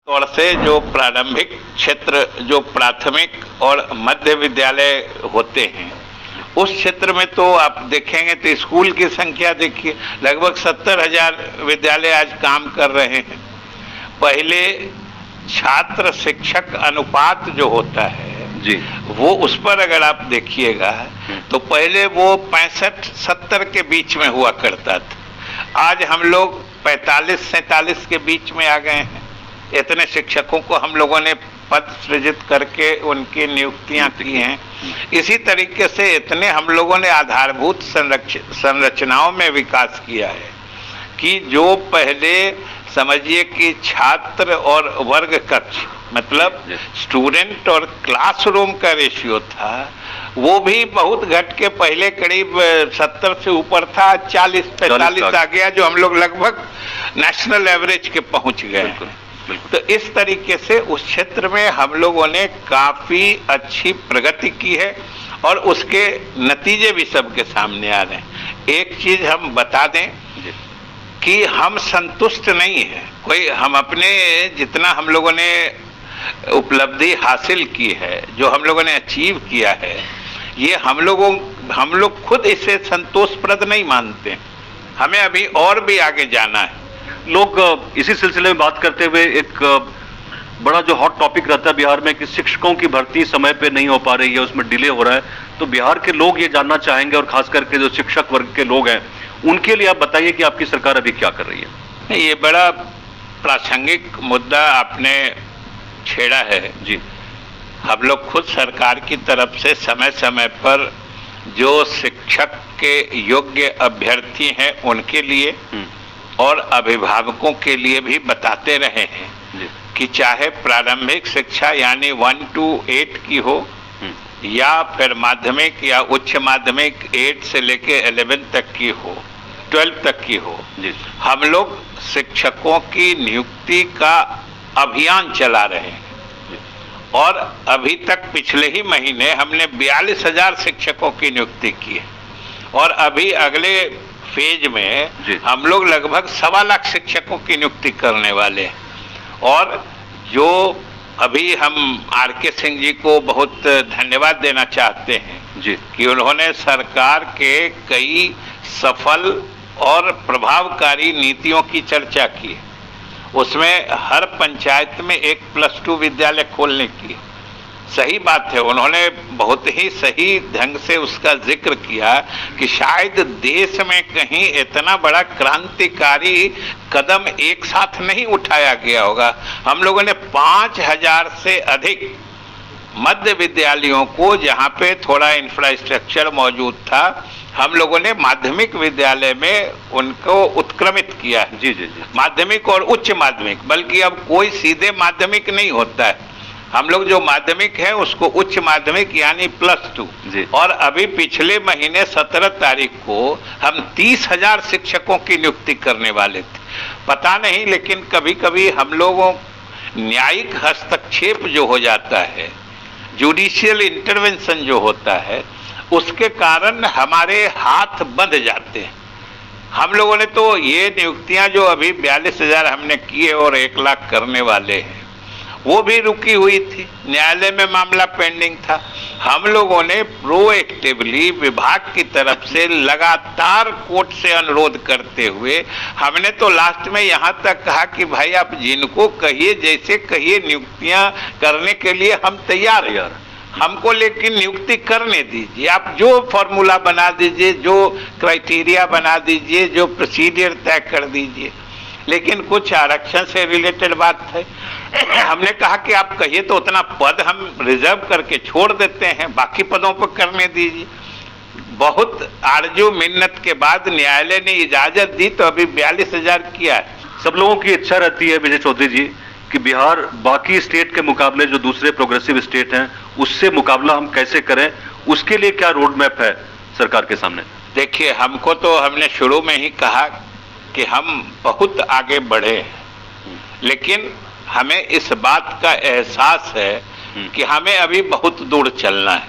तौर से जो प्रारंभिक क्षेत्र, जो प्राथमिक और मध्य विद्यालय होते हैं, उस क्षेत्र में तो आप देखेंगे तो स्कूल की संख्या देखिए, लगभग 70,000 विद्यालय आज काम कर रहे हैं। पहले छात्र शिक्षक अनुपात जो होता है जी, वो उस पर अगर आप देखिएगा तो पहले वो 65-70 के बीच में हुआ करता था। आज हम लोग 45-47 के बीच में आ गए हैं। इतने शिक्षकों को हम लोगों ने पद सृजित करके उनकी नियुक्तियां की हैं। इसी तरीके से इतने हम लोगों ने आधारभूत संरचनाओं में विकास किया है कि जो पहले समझिए कि छात्र और वर्ग कक्ष, मतलब स्टूडेंट और क्लासरूम का रेशियो था, वो भी बहुत घट के पहले करीब 70 से ऊपर था, 40-45 आ गया, जो हम लोग लगभग नेशनल एवरेज के पहुंच गए हैं। तो इस तरीके से उस क्षेत्र में हम लोगों ने काफी अच्छी प्रगति की है और उसके नतीजे भी सबके सामने आ रहे हैं। एक चीज हम बता दें कि हम संतुष्ट नहीं है कोई, हम अपने जितना हम लोगों ने उपलब्धि हासिल की है, जो हम लोगों ने अचीव किया है, ये हम लोग खुद इसे संतोषप्रद नहीं मानते। हमें अभी और भी आगे जाना है। लोग इसी सिलसिले में बात करते हुए एक बड़ा जो हॉट टॉपिक रहता है बिहार में कि शिक्षकों की भर्ती समय पे नहीं हो पा रही है, उसमें डिले हो रहा है। तो बिहार के लोग ये जानना चाहेंगे, और खास करके जो शिक्षक वर्ग के लोग हैं, उनके लिए आप बताइए कि आपकी सरकार अभी क्या कर रही है। ये बड़ा प्रासंगिक मुद्दा आपने छेड़ा है जी। हम लोग खुद सरकार की तरफ से समय समय पर जो शिक्षक के योग्य अभ्यर्थी हैं उनके लिए और अभिभावकों के लिए भी बताते रहे हैं कि चाहे प्रारंभिक शिक्षा यानी 1 to 8 की हो या फिर माध्यमिक या उच्च माध्यमिक 8 से लेके 11 तक की हो, 12 तक की हो, हम लोग शिक्षकों की नियुक्ति का अभियान चला रहे हैं। और अभी तक पिछले ही महीने हमने 42,000 शिक्षकों की नियुक्ति की है और अभी अगले फेज में हम लोग लगभग 1.25 लाख शिक्षकों की नियुक्ति करने वाले हैं। और जो अभी हम आर.के. सिंह जी को बहुत धन्यवाद देना चाहते हैं जी कि उन्होंने सरकार के कई सफल और प्रभावकारी नीतियों की चर्चा की है। उसमें हर पंचायत में एक +2 विद्यालय खोलने की सही बात है। उन्होंने बहुत ही सही ढंग से उसका जिक्र किया कि शायद देश में कहीं इतना बड़ा क्रांतिकारी कदम एक साथ नहीं उठाया गया होगा। हम लोगों ने 5,000 से अधिक मध्य विद्यालयों को, जहाँ पे थोड़ा इंफ्रास्ट्रक्चर मौजूद था, हम लोगों ने माध्यमिक विद्यालय में उनको उत्क्रमित किया है। जी जी जी, माध्यमिक और उच्च माध्यमिक, बल्कि अब कोई सीधे माध्यमिक नहीं होता है। हम लोग जो माध्यमिक है उसको उच्च माध्यमिक यानी +2। और अभी पिछले महीने 17 तारीख को हम 30,000 शिक्षकों की नियुक्ति करने वाले थे। पता नहीं, लेकिन कभी कभी हम लोगों न्यायिक हस्तक्षेप जो हो जाता है, जुडिशियल इंटरवेंशन जो होता है, उसके कारण हमारे हाथ बंध जाते हैं। हम लोगों ने तो ये नियुक्तियां जो अभी 42,000 हमने किए और 1 लाख करने वाले हैं, वो भी रुकी हुई थी, न्यायालय में मामला पेंडिंग था। हम लोगों ने प्रोएक्टिवली विभाग की तरफ से लगातार कोर्ट से अनुरोध करते हुए हमने तो लास्ट में यहाँ तक कहा कि भाई आप जिनको कहिए, जैसे कहिए, नियुक्तियां करने के लिए हम तैयार हैं, हमको लेकिन नियुक्ति करने दीजिए। आप जो फॉर्मूला बना दीजिए, जो क्राइटेरिया बना दीजिए, जो प्रोसीजर तय कर दीजिए। लेकिन कुछ आरक्षण से रिलेटेड बात है, हमने कहा कि आप कहिए तो उतना पद हम रिजर्व करके छोड़ देते हैं, बाकी पदों पर करने दीजिए। बहुत आरजू मिन्नत के बाद न्यायालय ने इजाजत दी, तो अभी 42,000 किया है। सब लोगों की इच्छा रहती है विजय चौधरी जी कि बिहार बाकी स्टेट के मुकाबले, जो दूसरे प्रोग्रेसिव स्टेट हैं, उससे मुकाबला हम कैसे करें, उसके लिए क्या रोड मैप है सरकार के सामने? देखिए, हमको तो हमने शुरू में ही कहा कि हम बहुत आगे बढ़े, लेकिन हमें इस बात का एहसास है कि हमें अभी बहुत दूर चलना है।